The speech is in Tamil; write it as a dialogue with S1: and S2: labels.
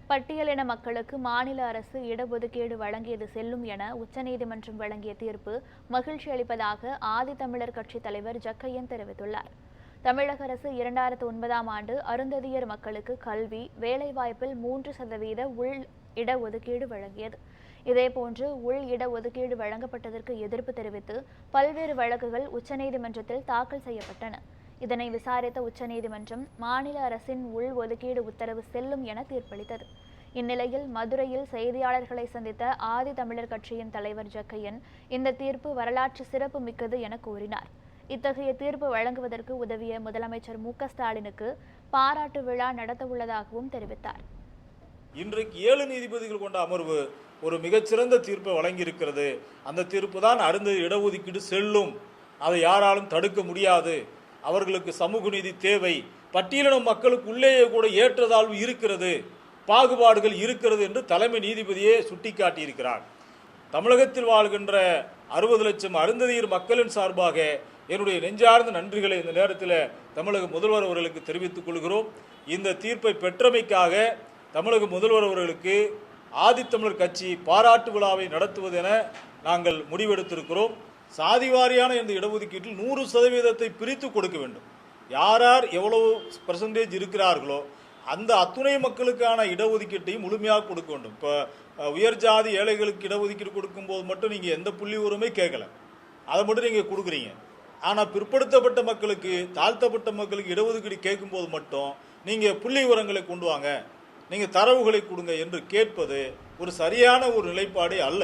S1: பட்டியலின மக்களுக்கு மாநில அரசு இடஒதுக்கீடு வழங்கியது செல்லும் என உச்சநீதிமன்றம் வழங்கிய தீர்ப்பு மகிழ்ச்சி அளிப்பதாக ஆதித்தமிழர் கட்சித் தலைவர் ஜக்கையன் தெரிவித்துள்ளார். தமிழக அரசு 2009ஆம் ஆண்டு அருந்ததியர் மக்களுக்கு கல்வி, வேலைவாய்ப்பில் 3% உள் இடஒதுக்கீடு வழங்கியது. இதேபோன்று உள் இடஒதுக்கீடு வழங்கப்பட்டதற்கு எதிர்ப்பு தெரிவித்து பல்வேறு வழக்குகள் உச்சநீதிமன்றத்தில் தாக்கல் செய்யப்பட்டன. இதனை விசாரித்த உச்சநீதிமன்றம் மாநில அரசின் உள் ஒதுக்கீடு உத்தரவு செல்லும் என தீர்ப்பளித்தது. இந்நிலையில் மதுரையில் செய்தியாளர்களை சந்தித்த ஆதித்தமிழர் கட்சியின் தலைவர் ஜக்கையன் இந்த தீர்ப்பு வரலாற்று சிறப்பு மிக்கது என கூறினார். இத்தகைய தீர்ப்பு வழங்குவதற்கு உதவிய முதலமைச்சர் மு.க.ஸ்டாலினுக்கு பாராட்டு விழா நடத்தவுள்ளதாகவும் தெரிவித்தார்.
S2: இன்றைக்கு 7 நீதிபதிகள் கொண்ட அமர்வு ஒரு மிகச்சிறந்த தீர்ப்பை வழங்கியிருக்கிறது. அந்த தீர்ப்பு தான் அருந்ததி இடஒதுக்கீடு செல்லும், அதை யாராலும் தடுக்க முடியாது, அவர்களுக்கு சமூக நீதி தேவை, பட்டியலின மக்களுக்கு உள்ளேயே கூட ஏற்றத்தாழ்வு இருக்கிறது, பாகுபாடுகள் இருக்கிறது என்று தலைமை நீதிபதியே சுட்டிக்காட்டியிருக்கிறார். தமிழகத்தில் வாழ்கின்ற 60 லட்சம் அருந்ததியர் மக்களின் சார்பாக என்னுடைய நெஞ்சார்ந்த நன்றிகளை இந்த நேரத்தில் தமிழக முதல்வர் அவர்களுக்கு தெரிவித்துக் கொள்கிறோம். இந்த தீர்ப்பை பெற்றமைக்காக தமிழக முதல்வர் அவர்களுக்கு ஆதித்தமிழர் கட்சி பாராட்டு விழாவை நடத்துவதென நாங்கள் முடிவெடுத்திருக்கிறோம். சாதிவாரியான இந்த இடஒதுக்கீட்டில் 100% பிரித்து கொடுக்க வேண்டும். யார் யார் எவ்வளவு % இருக்கிறார்களோ அந்த அத்துணை மக்களுக்கான இடஒதுக்கீட்டையும் முழுமையாக கொடுக்க வேண்டும். இப்போ உயர் ஜாதி ஏழைகளுக்கு இடஒதுக்கீடு கொடுக்கும்போது மட்டும் நீங்கள் எந்த புள்ளி உரமே கேட்கல, அதை மட்டும் நீங்கள் கொடுக்குறீங்க. ஆனால் பிற்படுத்தப்பட்ட மக்களுக்கு, தாழ்த்தப்பட்ட மக்களுக்கு இடஒதுக்கீடு கேட்கும்போது மட்டும் நீங்கள் புள்ளி விவரங்களை கொண்டு வாங்க, நீங்கள் தரவுகளை கொடுங்க என்று கேட்பது ஒரு சரியான ஒரு நிலைப்பாடே அல்ல.